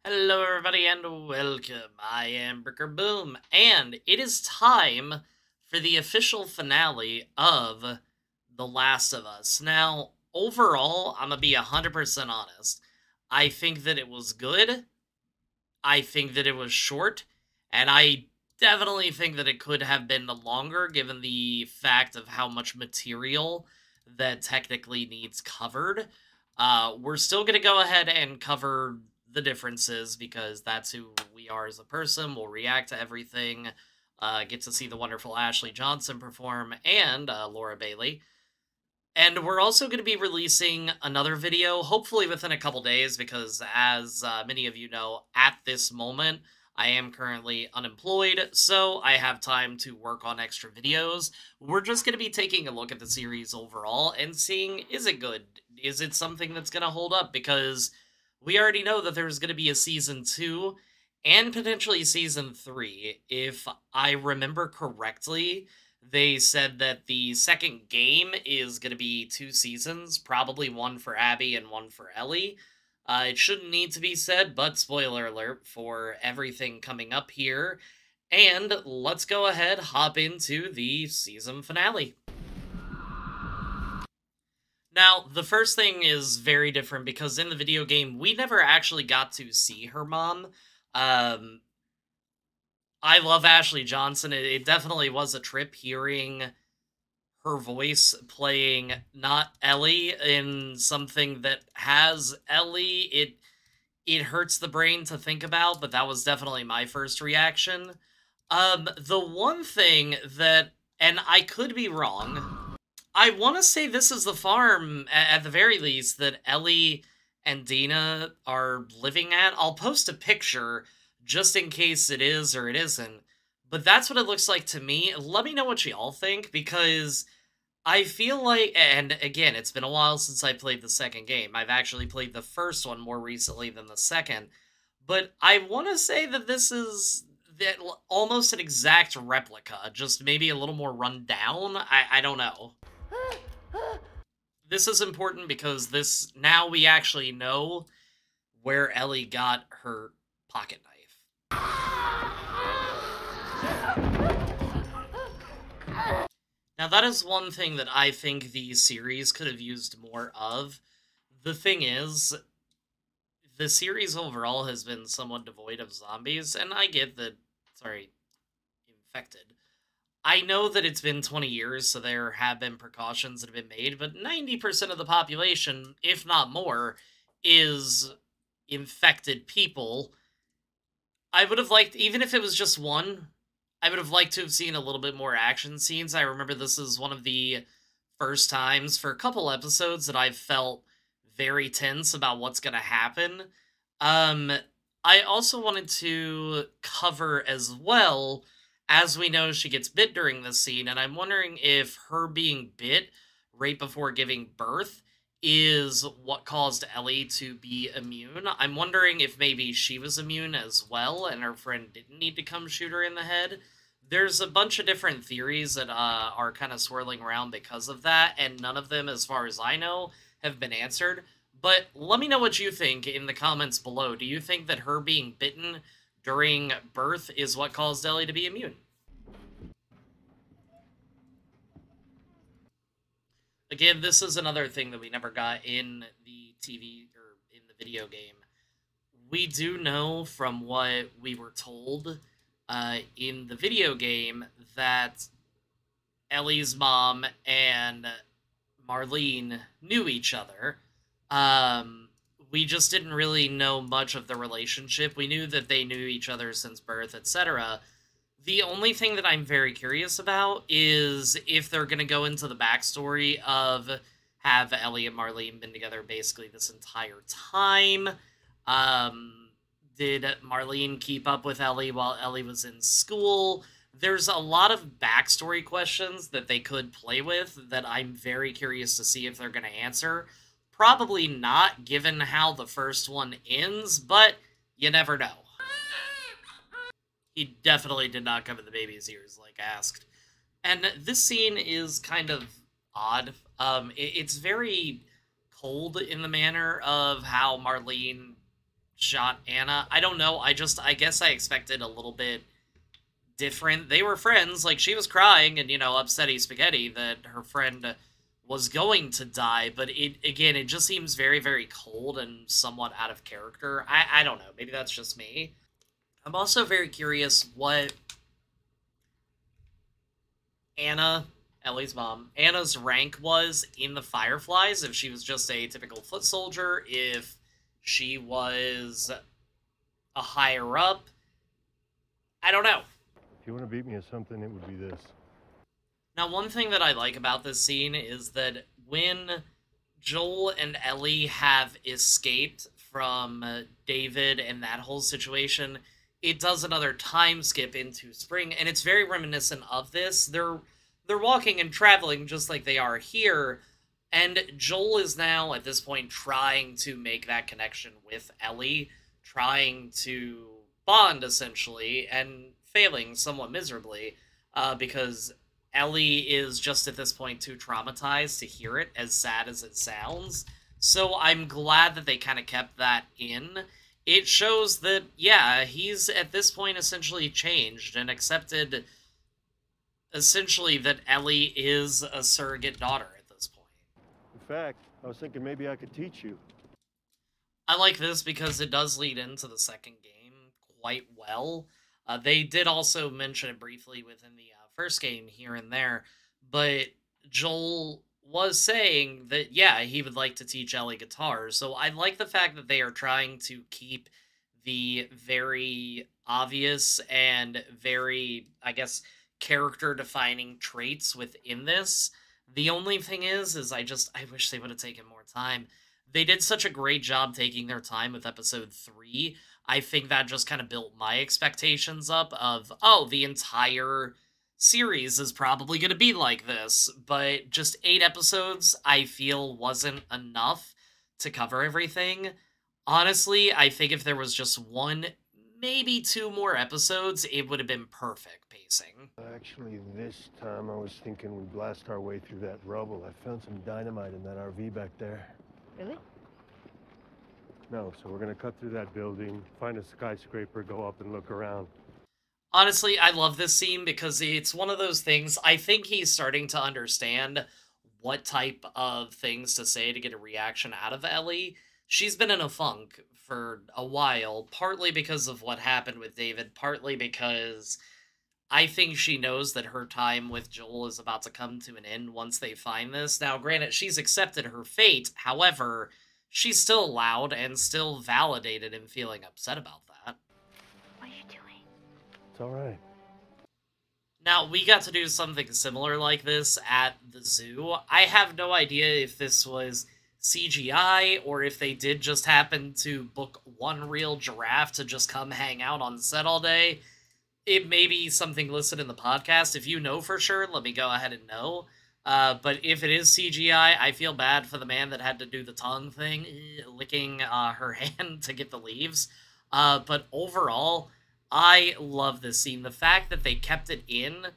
Hello, everybody, and welcome. I am Bricker Boom, and it is time for the official finale of The Last of Us. Now, overall, I'm gonna be 100% honest. I think that it was good. I think that it was short, and I definitely think that it could have been longer given the fact of how much material that technically needs covered. We're still going to go ahead and cover the differences because that's who we are as a person. We'll react to everything, get to see the wonderful Ashley Johnson perform, and Laura Bailey. And we're also going to be releasing another video, hopefully within a couple days, because as many of you know, at this moment, I am currently unemployed, so I have time to work on extra videos. We're just going to be taking a look at the series overall and seeing, is it good? Is it something that's going to hold up? Because we already know that there's going to be a Season 2 and potentially Season 3. If I remember correctly, they said that the second game is going to be 2 seasons, probably one for Abby and one for Ellie. It shouldn't need to be said, but spoiler alert for everything coming up here. And let's go ahead, hop into the season finale. Now, the first thing is very different because in the video game, we never actually got to see her mom. I love Ashley Johnson. It definitely was a trip hearing her voice playing not Ellie in something that has Ellie. It hurts the brain to think about, but that was definitely my first reaction. The one thing that, and I could be wrong, I want to say this is the farm, at the very least, that Ellie and Dina are living at. I'll post a picture just in case it is or it isn't. But that's what it looks like to me. Let me know what you all think, because I feel like, and again, it's been a while since I played the second game. I've actually played the first one more recently than the second. But I want to say that this is almost an exact replica, just maybe a little more run down. I don't know. This is important because now we actually know where Ellie got her pocket knife. Now, that is one thing that I think the series could have used more of. The thing is, the series overall has been somewhat devoid of zombies, and I get that, sorry, infected. I know that it's been 20 years, so there have been precautions that have been made, but 90% of the population, if not more, is infected people. I would have liked, even if it was just one, I would have liked to have seen a little bit more action scenes. I remember this is one of the first times for a couple episodes that I've felt very tense about what's going to happen. I also wanted to cover as well, as we know, she gets bit during this scene, and I'm wondering if her being bit right before giving birth is what caused Ellie to be immune. I'm wondering if maybe she was immune as well, and her friend didn't need to come shoot her in the head. There's a bunch of different theories that are kind of swirling around because of that, and none of them, as far as I know, have been answered. But let me know what you think in the comments below. Do you think that her being bitten during birth is what caused Ellie to be immune? Again, this is another thing that we never got in the TV or in the video game. We do know from what we were told in the video game that Ellie's mom and Marlene knew each other. We just didn't really know much of the relationship. We knew that they knew each other since birth, etc. The only thing that I'm very curious about is if they're going to go into the backstory of have Ellie and Marlene been together basically this entire time. Did Marlene keep up with Ellie while Ellie was in school? There's a lot of backstory questions that they could play with that I'm very curious to see if they're going to answer. Probably not, given how the first one ends, but you never know. He definitely did not cover the baby's ears like asked. And this scene is kind of odd. It's very cold in the manner of how Marlene shot Anna. I don't know. I guess I expected a little bit different. They were friends. Like, she was crying and, upsetty spaghetti that her friend was going to die. But it just seems very, very cold and somewhat out of character. I don't know. Maybe that's just me. I'm also very curious what Anna, Ellie's mom, Anna's rank was in the Fireflies, if she was just a typical foot soldier, if she was a higher up. I don't know. If you want to beat me at something, it would be this. Now, one thing that I like about this scene is that when Joel and Ellie have escaped from David and that whole situation, it does another time skip into spring, and it's very reminiscent of this. They're walking and traveling just like they are here, and Joel is now, at this point, trying to make that connection with Ellie, trying to bond, essentially, and failing somewhat miserably, because Ellie is just at this point too traumatized to hear it, as sad as it sounds. So I'm glad that they kind of kept that in. It shows that, yeah, he's at this point essentially changed and accepted essentially that Ellie is a surrogate daughter at this point. In fact, I was thinking maybe I could teach you. I like this because it does lead into the second game quite well. They did also mention it briefly within the first game here and there, but Joel was saying that, yeah, he would like to teach Ellie guitar. So I like the fact that they are trying to keep the very obvious and very, I guess, character-defining traits within this. The only thing is I wish they would have taken more time. They did such a great job taking their time with episode 3. I think that just kind of built my expectations up of, oh, the entire series is probably going to be like this. But just 8 episodes, I feel, wasn't enough to cover everything. Honestly, I think if there was just 1, maybe 2 more episodes, it would have been perfect pacing. Actually, this time I was thinking we'd blast our way through that rubble. I found some dynamite in that RV back there. Really? No, so we're gonna cut through that building, find a skyscraper, go up and look around. Honestly, I love this scene because it's one of those things, I think he's starting to understand what type of things to say to get a reaction out of Ellie. She's been in a funk for a while, partly because of what happened with David, partly because I think she knows that her time with Joel is about to come to an end once they find this. Now, granted, she's accepted her fate, however, she's still loud and still validated in feeling upset about that. What are you doing? It's all right. Now, we got to do something similar like this at the zoo. I have no idea if this was CGI or if they did just happen to book one real giraffe to just come hang out on set all day. It may be something listed in the podcast. If you know for sure, let me go ahead and know. But if it is CGI, I feel bad for the man that had to do the tongue thing, licking her hand to get the leaves. But overall, I love this scene. The fact that they kept it in,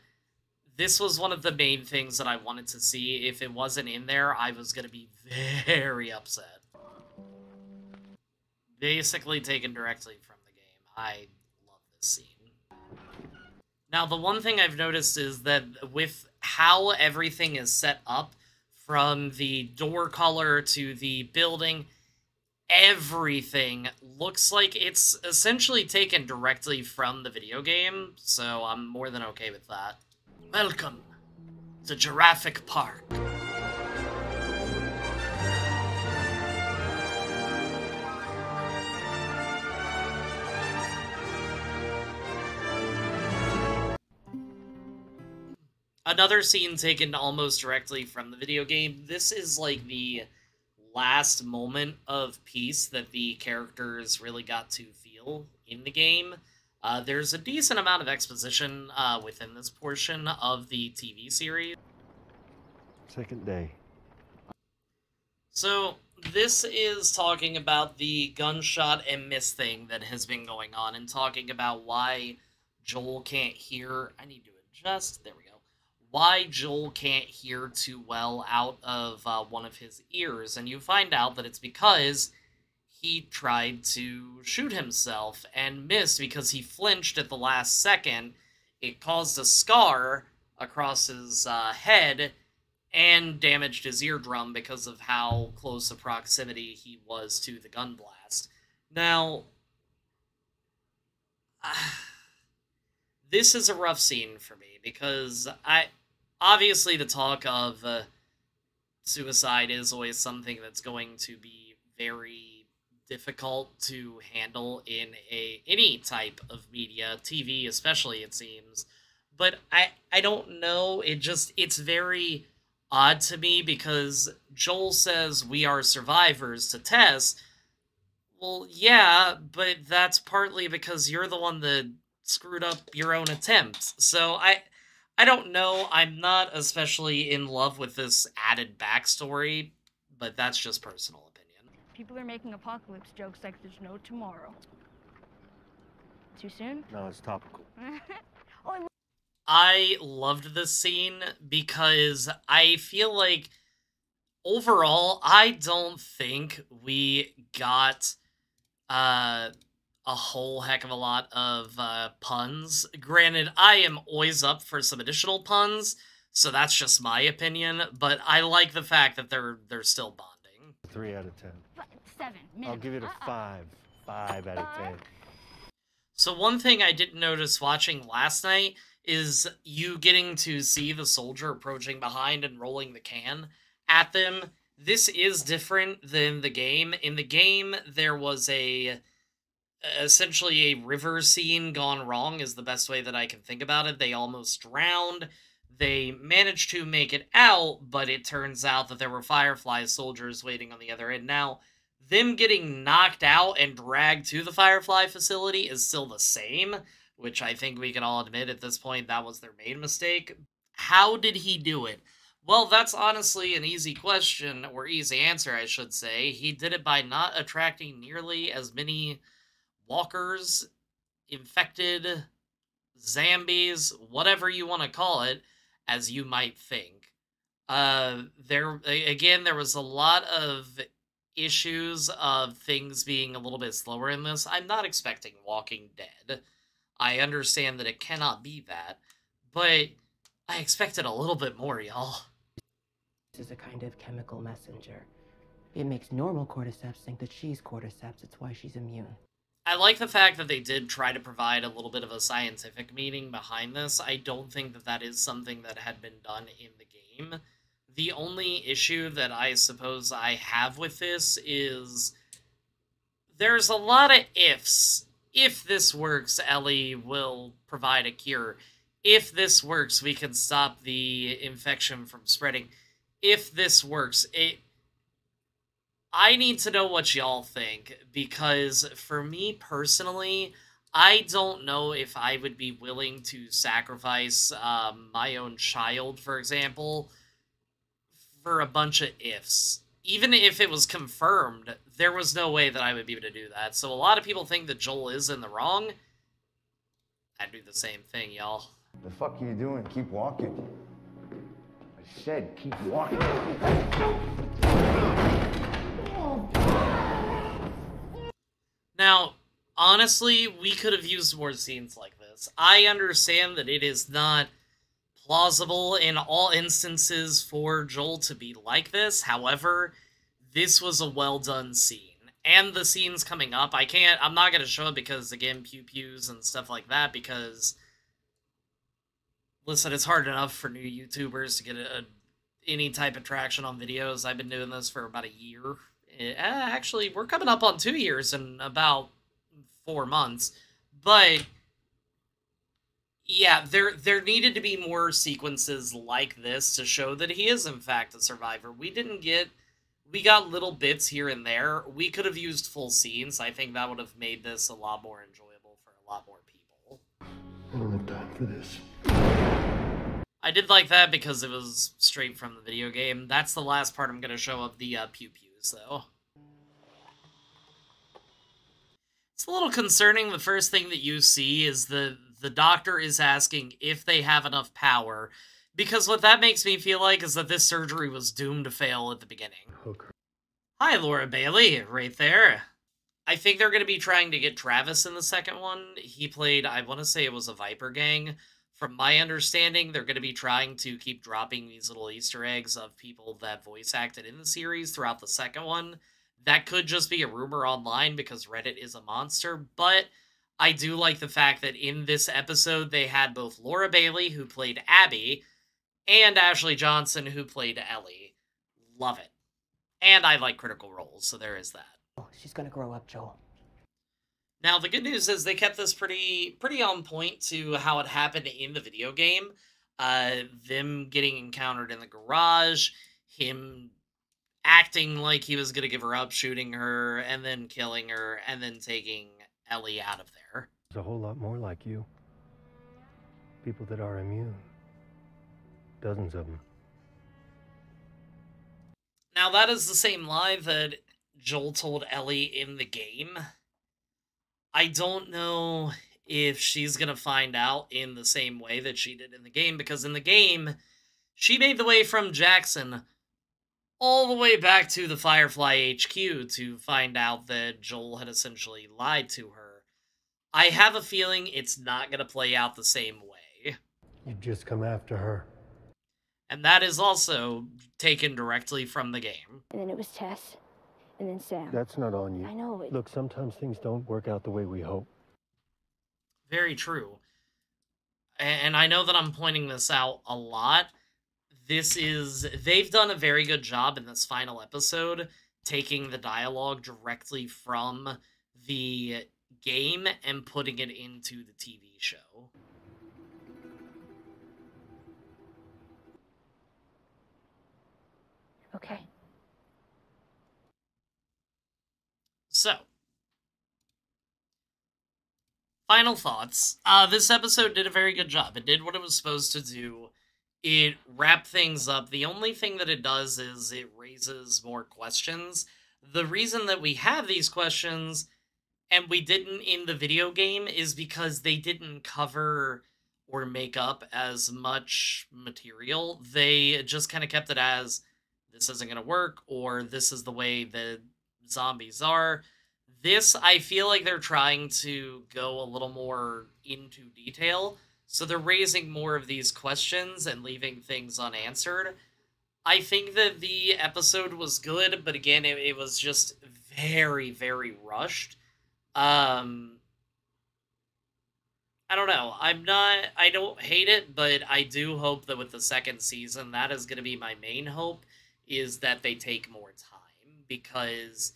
this was one of the main things that I wanted to see. If it wasn't in there, I was going to be very upset. Basically taken directly from the game. I love this scene. Now, the one thing I've noticed is that with how everything is set up, from the door color to the building, everything looks like it's essentially taken directly from the video game, so I'm more than okay with that. Welcome to Jurassic Park. Another scene taken almost directly from the video game. This is like the last moment of peace that the characters really got to feel in the game. There's a decent amount of exposition within this portion of the TV series. Second day. So, this is talking about the gunshot and miss thing that has been going on, and talking about why Joel can't hear... I need to adjust. There we go. Why Joel can't hear too well out of one of his ears, and you find out that it's because he tried to shoot himself and missed because he flinched at the last second. It caused a scar across his head and damaged his eardrum because of how close a proximity he was to the gun blast. Now, this is a rough scene for me because obviously the talk of suicide is always something that's going to be very difficult to handle in any type of media, TV especially, it seems. But I don't know, it's very odd to me because Joel says we are survivors to Tess. Well, yeah, but that's partly because you're the one that screwed up your own attempts. So I don't know. I'm not especially in love with this added backstory, but that's just personal opinion. People are making apocalypse jokes like there's no tomorrow. Too soon? No, it's topical. Oh, I loved this scene because I feel like overall, I don't think we got a whole heck of a lot of puns. Granted, I am always up for some additional puns, so that's just my opinion, but I like the fact that they're still bonding. 3 out of 10. 7. I'll give it a 5. 5 out of 10. So one thing I didn't notice watching last night is you getting to see the soldier approaching behind and rolling the can at them. This is different than the game. In the game, there was essentially a river scene gone wrong is the best way that I can think about it. They almost drowned. They managed to make it out, but it turns out that there were Firefly soldiers waiting on the other end. Now, them getting knocked out and dragged to the Firefly facility is still the same, which I think we can all admit at this point that was their main mistake. How did he do it? Well, that's honestly an easy question, or easy answer, I should say. He did it by not attracting nearly as many walkers, infected, zombies, whatever you want to call it, as you might think. There was a lot of issues of things being a little bit slower in this. I'm not expecting Walking Dead. I understand that it cannot be that, but I expected a little bit more, y'all. This is a kind of chemical messenger. It makes normal cordyceps think that she's cordyceps. It's why she's immune. I like the fact that they did try to provide a little bit of a scientific meaning behind this. I don't think that that is something that had been done in the game. The only issue that I suppose I have with this is there's a lot of ifs. If this works, Ellie will provide a cure. If this works, we can stop the infection from spreading. If this works, I need to know what y'all think, because for me personally, I don't know if I would be willing to sacrifice my own child, for example, for a bunch of ifs. Even if it was confirmed, there was no way that I would be able to do that. So a lot of people think that Joel is in the wrong. I'd do the same thing, y'all. The fuck are you doing? Keep walking. I said keep walking. Now, honestly, we could have used more scenes like this. I understand that it is not plausible in all instances for Joel to be like this. However, this was a well-done scene. And the scenes coming up, I'm not going to show it because, again, pew-pews and stuff like that, because, listen, it's hard enough for new YouTubers to get any type of traction on videos. I've been doing this for about a year. Actually, we're coming up on 2 years in about 4 months. But yeah, there needed to be more sequences like this to show that he is, in fact, a survivor. We got little bits here and there. We could have used full scenes. I think that would have made this a lot more enjoyable for a lot more people. I don't have time for this. I did like that because it was straight from the video game. That's the last part I'm going to show of the pew-pews, though. It's a little concerning. The first thing that you see is the doctor is asking if they have enough power, because what that makes me feel like is that this surgery was doomed to fail at the beginning. Hooker. Hi, Laura Bailey, right there. I think they're going to be trying to get Travis in the second one. He played, I want to say it was a Viper Gang. From my understanding, they're going to be trying to keep dropping these little Easter eggs of people that voice acted in the series throughout the second one. That could just be a rumor online because Reddit is a monster, but I do like the fact that in this episode they had both Laura Bailey, who played Abby, and Ashley Johnson, who played Ellie. Love it. And I like Critical Roles, so there is that. Oh, she's gonna grow up, Joel. Now, the good news is they kept this pretty on point to how it happened in the video game. Them getting encountered in the garage, him acting like he was going to give her up, shooting her, and then killing her, and then taking Ellie out of there. There's a whole lot more like you. People that are immune. Dozens of them. Now, that is the same lie that Joel told Ellie in the game. I don't know if she's going to find out in the same way that she did in the game, because in the game, she made the way from Jackson all the way back to the Firefly HQ to find out that Joel had essentially lied to her. I have a feeling it's not going to play out the same way. You've just come after her. And that is also taken directly from the game. And then it was Tess. And then Sam. That's not on you. I know, but... Look, sometimes things don't work out the way we hope. Very true. And I know that I'm pointing this out a lot. They've done a very good job in this final episode, taking the dialogue directly from the game and putting it into the TV show. Okay. So, final thoughts. This episode did a very good job. It did what it was supposed to do. It wrapped things up. The only thing that it does is it raises more questions. The reason that we have these questions, and we didn't in the video game, is because they didn't cover or make up as much material. They just kind of kept it as, this isn't going to work, or this is the way the zombies are. This, I feel like they're trying to go a little more into detail, so they're raising more of these questions and leaving things unanswered. I think that the episode was good, but again, it was just very, very rushed. I don't know. I don't hate it, but I do hope that with the second season, that is going to be my main hope, is that they take more time, because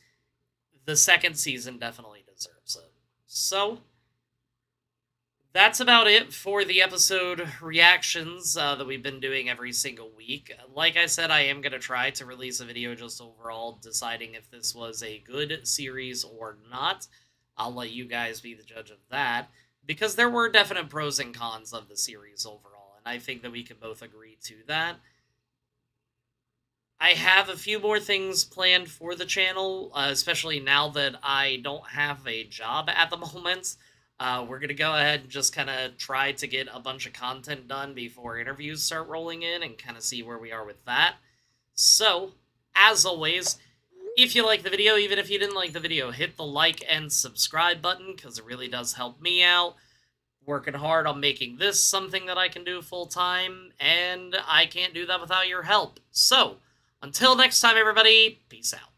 the second season definitely deserves it. So, that's about it for the episode reactions that we've been doing every single week. Like I said, I am going to try to release a video just overall deciding if this was a good series or not. I'll let you guys be the judge of that, because there were definite pros and cons of the series overall, and I think that we can both agree to that. I have a few more things planned for the channel, especially now that I don't have a job at the moment. We're going to go ahead and just kind of try to get a bunch of content done before interviews start rolling in and kind of see where we are with that. So, as always, if you like the video, even if you didn't like the video, hit the like and subscribe button, because it really does help me out. Working hard on making this something that I can do full-time, and I can't do that without your help. So, until next time, everybody, peace out.